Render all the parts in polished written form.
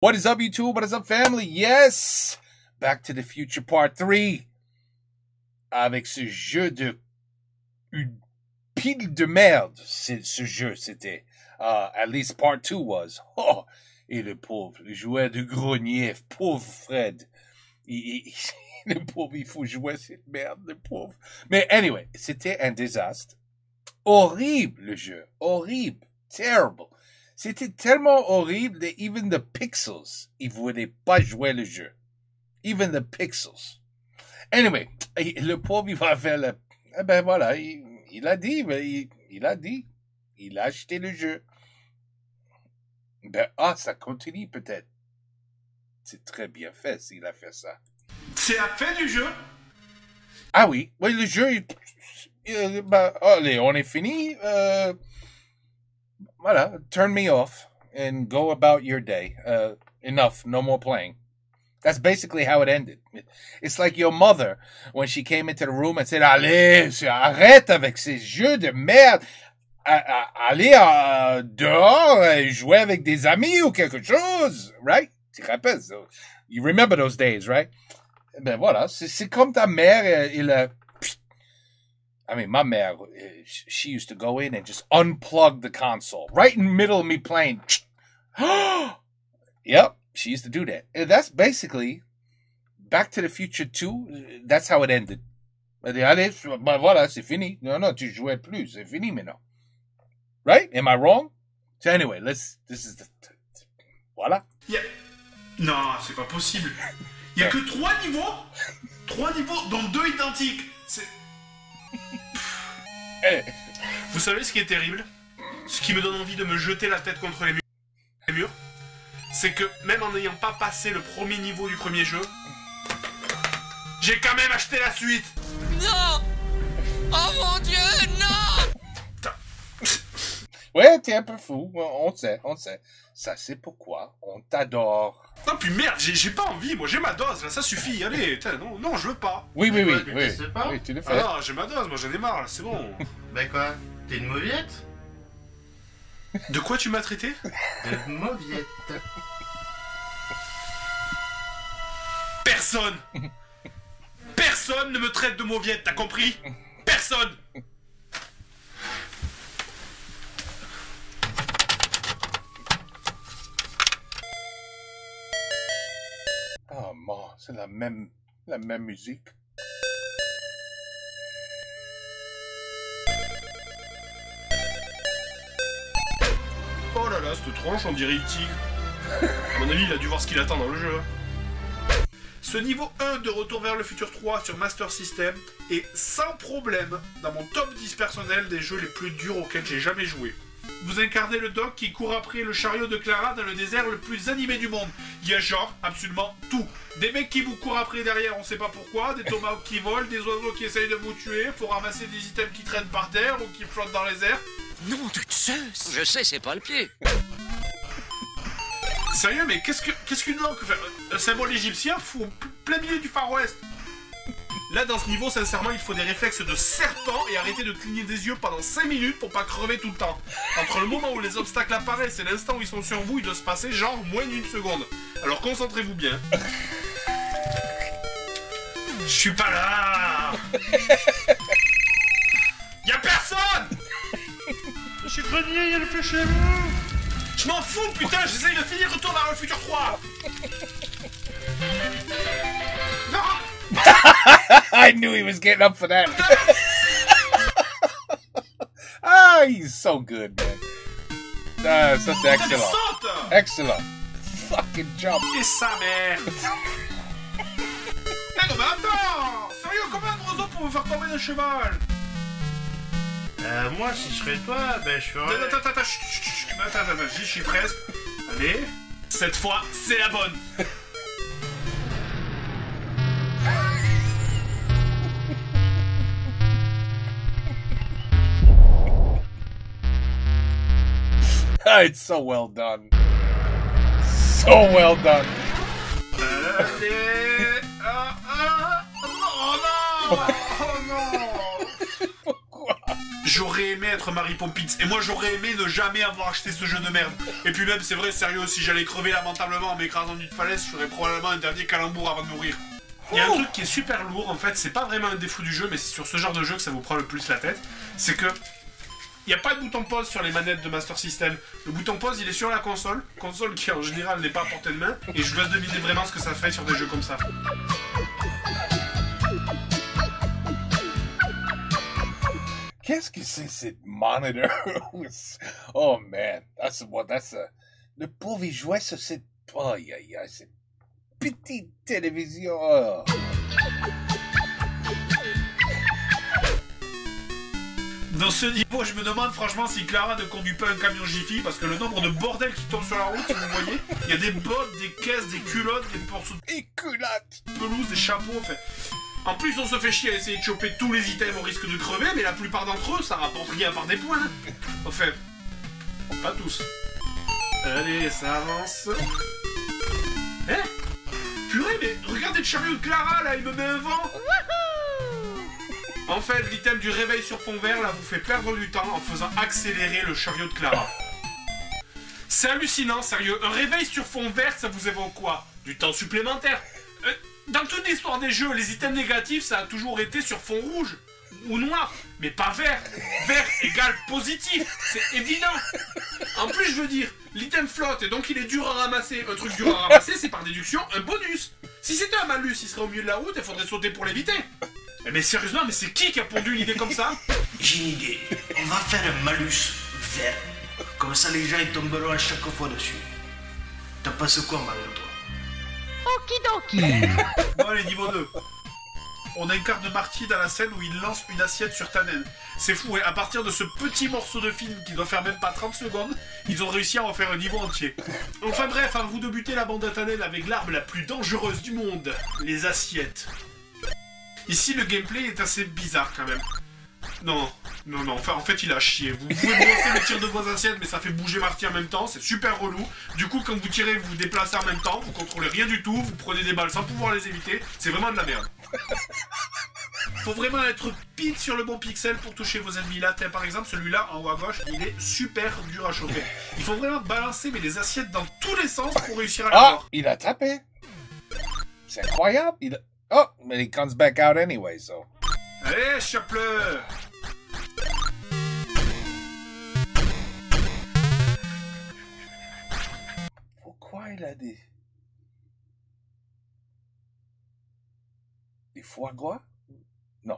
What is up, YouTube? What is up, family? Yes! Back to the Future Part 3. Avec ce jeu de... Une pile de merde. Ce jeu, c'était. At least Part 2 was. Oh! Et le pauvre, le joueur de grenier. Pauvre Fred. Le pauvre, il faut jouer cette merde, le pauvre. Mais anyway, c'était un désastre. Horrible, le jeu. Horrible. Terrible. C'était tellement horrible that even the pixels, ils voulaient pas jouer le jeu. Even the pixels. Anyway, le pauvre, il va faire le... Eh ben voilà, il a dit, il a dit. Il a acheté le jeu. Ben, ça continue peut-être. C'est très bien fait s'il a fait ça. C'est la fin du jeu? Ah oui, le jeu, allez, on est fini. Voilà, turn me off and go about your day. Enough, no more playing. That's basically how it ended. It's like your mother, when she came into the room and said, allez, arrête avec ces jeux de merde. Allez dehors et jouer avec des amis ou quelque chose, right? Tu te rappelles? You remember those days, right? Ben voilà, c'est comme ta mère, I mean, my mère, she used to go in and just unplug the console right in the middle of me playing. Yep, she used to do that. And that's basically Back to the Future 2. That's how it ended. Allez, ben voilà, c'est fini. Non, tu jouais plus. C'est fini maintenant. Right? Am I wrong? So anyway, this is the... Voilà. Yeah. Non, c'est pas possible. Il y a que 3 niveaux. 3 niveaux, dont 2 identiques. C'est... Vous savez ce qui est terrible? Ce qui me donne envie de me jeter la tête contre les murs, c'est que même en n'ayant pas passé le premier niveau du premier jeu, j'ai quand même acheté la suite. Non! Oh mon Dieu, non! Ouais, t'es un peu fou, on sait. Ça, c'est pourquoi on t'adore. Non, puis merde, j'ai pas envie, moi j'ai ma dose, là, ça suffit, allez, non, je veux pas. Oui, Oui, tu le fais. Ah non, j'ai ma dose, moi j'en ai marre, là, c'est bon. Bah quoi? T'es une mauviette? De quoi tu m'as traité? De mauviette. Personne ne me traite de mauviette, t'as compris? Personne. Oh man, c'est la même musique. Oh là là, cette tronche, on dirait E.T. À mon avis, il a dû voir ce qu'il attend dans le jeu. Ce niveau 1 de Retour vers le futur 3 sur Master System est sans problème dans mon top 10 personnel des jeux les plus durs auxquels j'ai jamais joué. Vous incarnez le Doc qui court après le chariot de Clara dans le désert le plus animé du monde. Il y a genre absolument tout. Des mecs qui vous courent après derrière, on sait pas pourquoi, des tomahawks qui volent, des oiseaux qui essayent de vous tuer, faut ramasser des items qui traînent par terre ou qui flottent dans les airs. Nom de Zeus! Je sais, c'est pas le pied. Sérieux, mais qu'est-ce qu'une langue? Un symbole égyptien fou au plein milieu du Far West. Là, dans ce niveau, sincèrement, il faut des réflexes de serpent et arrêter de cligner des yeux pendant 5 minutes pour pas crever tout le temps. Entre le moment où les obstacles apparaissent et l'instant où ils sont sur vous, il doit se passer genre moins d'1 seconde. Alors concentrez-vous bien. Je suis pas là. Y'a personne. Je suis grenier, y'a le fait chez vous. Je m'en fous, putain, j'essaye de finir Retour vers le futur 3. Non. I knew he was getting up for that. He's so good, man. Ça c'est excellent. Excellent. Fucking jump. Et sa mère. Mais non, mais attends. Sérieux, combien de roseaux pour me faire tomber d'un cheval? Moi, si je serais toi, ben je ferais... Attends, j'y suis presque. Allez. Cette fois, c'est la bonne. It's so well done. So well done. Allez. Oh non. J'aurais aimé être Mary Poppins. Et moi, j'aurais aimé ne jamais avoir acheté ce jeu de merde. Et puis même, c'est vrai, sérieux, si j'allais crever lamentablement en m'écrasant d'une falaise, je ferais probablement un dernier calembour avant de mourir. Il y a un truc qui est super lourd, en fait, c'est pas vraiment un défaut du jeu, mais c'est sur ce genre de jeu que ça vous prend le plus la tête. C'est que il n'y a pas de bouton pause sur les manettes de Master System. Le bouton pause, il est sur la console qui en général n'est pas à portée de main, et je vous laisse deviner vraiment ce que ça fait sur des jeux comme ça. Qu'est-ce que c'est cette monitor? Oh man, le pauvre il jouait sur cette, cette petite télévision. Oh. Dans ce niveau, je me demande franchement si Clara ne conduit pas un camion Jiffy, parce que le nombre de bordel qui tombe sur la route, si vous voyez, il y a des bottes, des caisses, des culottes, des morceaux de culottes, pelouse, des chapeaux, en fait. En plus, on se fait chier à essayer de choper tous les items au risque de crever, mais la plupart d'entre eux, ça rapporte rien par des points. Enfin, pas tous. Allez, ça avance. Purée, mais regardez le chariot de Clara, là, il me met un vent. En fait, l'item du réveil sur fond vert, là, vous fait perdre du temps en faisant accélérer le chariot de Clara. C'est hallucinant, sérieux. Un réveil sur fond vert, ça vous évoque quoi? Du temps supplémentaire. Dans toute l'histoire des jeux, les items négatifs, ça a toujours été sur fond rouge ou noir, mais pas vert. Vert égale positif, c'est évident. En plus, je veux dire, l'item flotte et donc il est dur à ramasser. Un truc dur à ramasser, c'est par déduction un bonus. Si c'était un malus, il serait au milieu de la route et faudrait sauter pour l'éviter. Mais sérieusement, mais c'est qui a pondu une idée comme ça? J'ai une idée. On va faire un malus vert. Comme ça, les gens ils tomberont à chaque fois dessus. T'as pensé quoi, Mario, toi? Okidoki. Bon, allez, niveau 2. On a une carte de Marty dans la scène où il lance une assiette sur Tannen. C'est fou, et à partir de ce petit morceau de film qui doit faire même pas 30 secondes, ils ont réussi à en faire un niveau entier. Enfin bref, à vous de buter la bande à Tannen avec l'arme la plus dangereuse du monde, les assiettes. Ici, le gameplay est assez bizarre quand même. Non, enfin en fait il a chié. Vous pouvez brosser le tir de vos assiettes, mais ça fait bouger Marty en même temps, c'est super relou. Du coup, quand vous tirez, vous vous déplacez en même temps, vous contrôlez rien du tout, vous prenez des balles sans pouvoir les éviter, c'est vraiment de la merde. Faut vraiment être pile sur le bon pixel pour toucher vos ennemis là. Par exemple, celui-là en haut à gauche, il est super dur à choper. Il faut vraiment balancer mais les assiettes dans tous les sens pour réussir à l'avoir. Il a tapé. C'est incroyable. Oh, mais il comes back out anyway, so. Allez, chope-le. Pourquoi il a des foie gras? Non.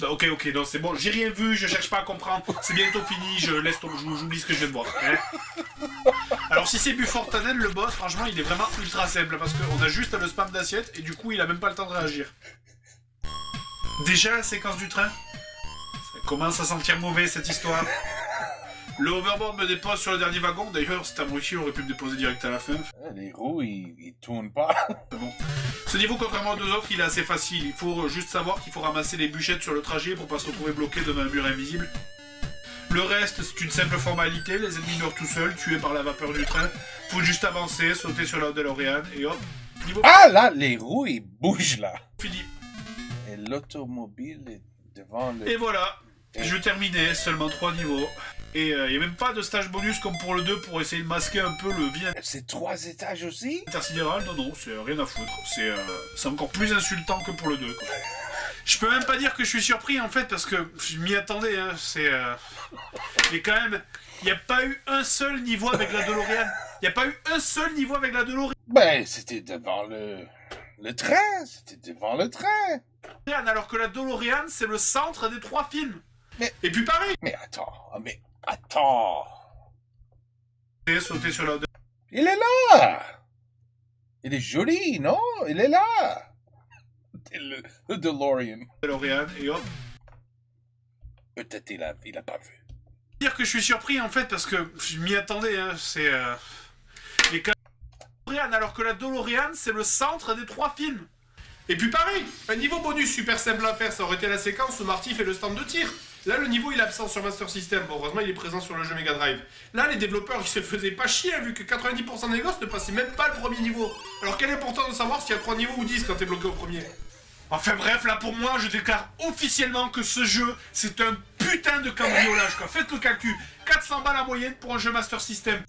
Ok, non, c'est bon, j'ai rien vu, je cherche pas à comprendre, c'est bientôt fini, j'oublie ce que je viens de voir. Hein. Alors si c'est Buford Tannen, le boss, franchement, il est vraiment ultra simple, parce qu'on a juste le spam d'assiette, et du coup, il a même pas le temps de réagir. Déjà, la séquence du train, ça commence à sentir mauvais, cette histoire. Le hoverboard me dépose sur le dernier wagon, d'ailleurs, cet abruti aurait pu me déposer direct à la fin. Les roues, ils tournent pas. Bon. Ce niveau, contrairement aux deux autres, il est assez facile. Il faut juste savoir qu'il faut ramasser les bûchettes sur le trajet pour pas se retrouver bloqué devant un mur invisible. Le reste, c'est une simple formalité. Les ennemis meurent tout seuls, tués par la vapeur du train. Faut juste avancer, sauter sur la DeLorean et hop. Niveau... Ah là, les roues, ils bougent là. Fini. Et l'automobile est devant le... Et voilà. Je terminais, seulement 3 niveaux. Et il n'y a même pas de stage bonus comme pour le 2 pour essayer de masquer un peu le vide. C'est 3 étages aussi? Intersidéral, non, c'est rien à foutre. C'est encore plus insultant que pour le 2, quoi. Je peux même pas dire que je suis surpris, en fait, parce que je m'y attendais, hein, Mais quand même, il n'y a pas eu un seul niveau avec la DeLorean. Il n'y a pas eu un seul niveau avec la DeLorean. Ben, c'était devant le train. C'était devant le train. Alors que la DeLorean, c'est le centre des 3 films. Et puis pareil. Mais attends. Et sauter sur la... Il est là. Il est joli, non? Il est là. Le DeLorean. Et hop. Peut-être il a pas vu. Dire que je suis surpris, en fait, parce que je m'y attendais, hein, Mais quand... Alors que la DeLorean, c'est le centre des 3 films. Et puis pareil, un niveau bonus super simple à faire, ça aurait été la séquence où Marty fait le stand de tir. Là, le niveau, il est absent sur Master System. Bon, heureusement, il est présent sur le jeu Mega Drive. Là, les développeurs, ils se faisaient pas chier, vu que 90% des gosses ne passaient même pas le premier niveau. Alors, quel est important de savoir s'il y a 3 niveaux ou 10 quand t'es bloqué au premier? Enfin bref, là pour moi, je déclare officiellement que ce jeu, c'est un putain de cambriolage, quoi. Faites le calcul. 400 balles en moyenne pour un jeu Master System.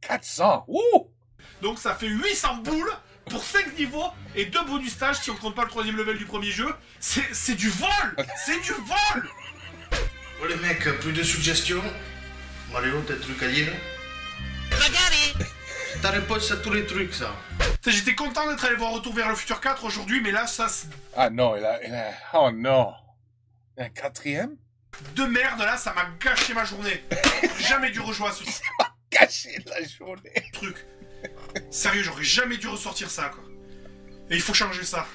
400. Ouh! Donc ça fait 800 boules pour 5 niveaux et 2 bonus stages si on compte pas le 3ème level du premier jeu. C'est du vol! C'est du vol! Bon les mecs, plus de suggestions. Mario, t'as un truc à dire? Ta réponse à tous les trucs, ça. J'étais content d'être allé voir Retour vers le futur 4 aujourd'hui, mais là, ça... Ah non, oh non. Un 4e? De merde, là, ça m'a gâché ma journée. J'ai jamais dû rejouer à ce Gâché la journée. truc. Sérieux, j'aurais jamais dû ressortir ça, quoi. Et il faut changer ça.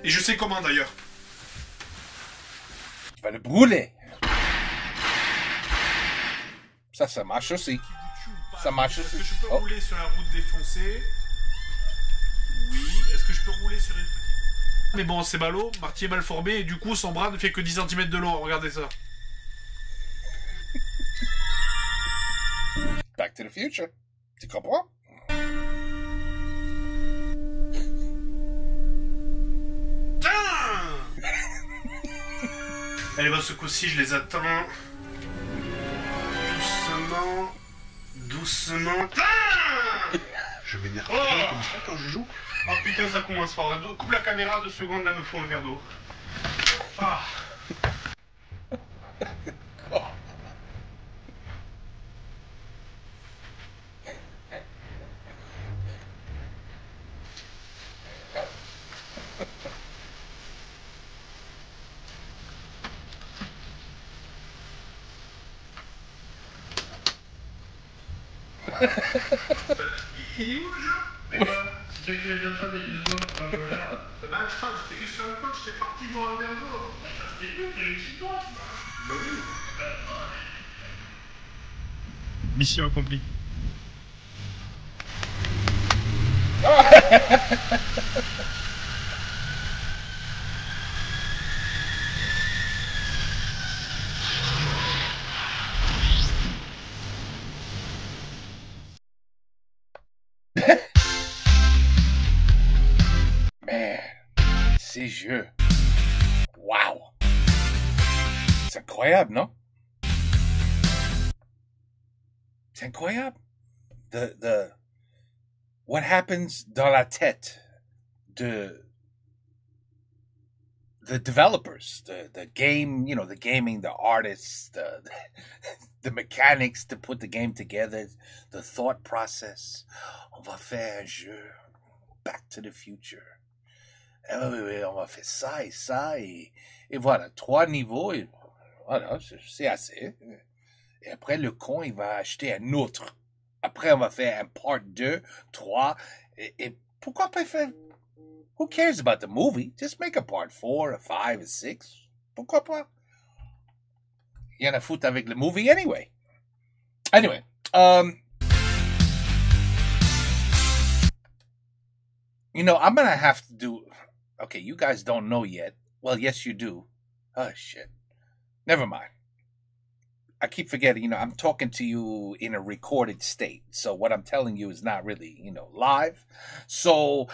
Et je sais comment, d'ailleurs. Tu vas le brûler. Ça marche aussi. Ça marche Est-ce aussi. que je peux Oh. rouler sur la route défoncée? Oui. Est-ce que je peux rouler sur une petite... Mais bon, c'est ballot. Marty est mal formé et du coup, son bras ne fait que 10 cm de long. Regardez ça. Back to the future. Tu comprends? Allez, bah, ce coup-ci, je les attends. Doucement. Doucement. Je vais dire comme ça quand je joue. Oh putain, ça commence fort. Coupe la caméra 2 secondes, là, me faut un verre d'eau. Ah. Il est où le jeu? Mais quoi? C'est que j'ai déjà des bisous. Bah, enfin, c'était que sur un coach, j'étais parti voir un verre d'eau. C'était mieux, t'as réussi toi. Bah oui. Mission accomplie. Man, ces jeux. Wow. C'est incroyable, non? C'est incroyable. What happens dans la tête de the developers, the game, you know, the gaming, the artists, the mechanics to put the game together, the thought process. On va faire un jeu. Back to the future. Oui, on va faire ça et ça et voilà, 3 niveaux et voilà, c'est assez. Et après, le con, il va acheter un autre. Après, on va faire un part 2, 3 et pourquoi pas faire... Who cares about the movie? Just make a part 4, a 5, a 6. Pourquoi pas? Il y en a foutre avec le movie anyway. Anyway, you know, I'm gonna have to do... Okay, you guys don't know yet. Well, yes, you do. Oh, shit. Never mind. I keep forgetting, you know, I'm talking to you in a recorded state. So what I'm telling you is not really, you know, live. So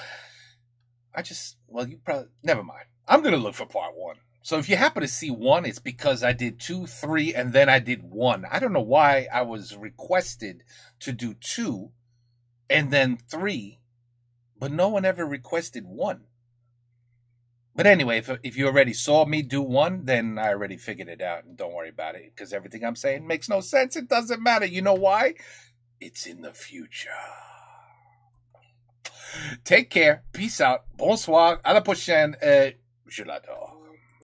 you probably... Never mind. I'm going to look for part 1. So if you happen to see 1, it's because I did 2, 3, and then I did 1. I don't know why I was requested to do 2 and then 3. But no one ever requested 1. But anyway, if you already saw me do 1, then I already figured it out. And don't worry about it, because everything I'm saying makes no sense. It doesn't matter. You know why? It's in the future. Take care. Peace out. Bonsoir. À la prochaine. Je l'adore.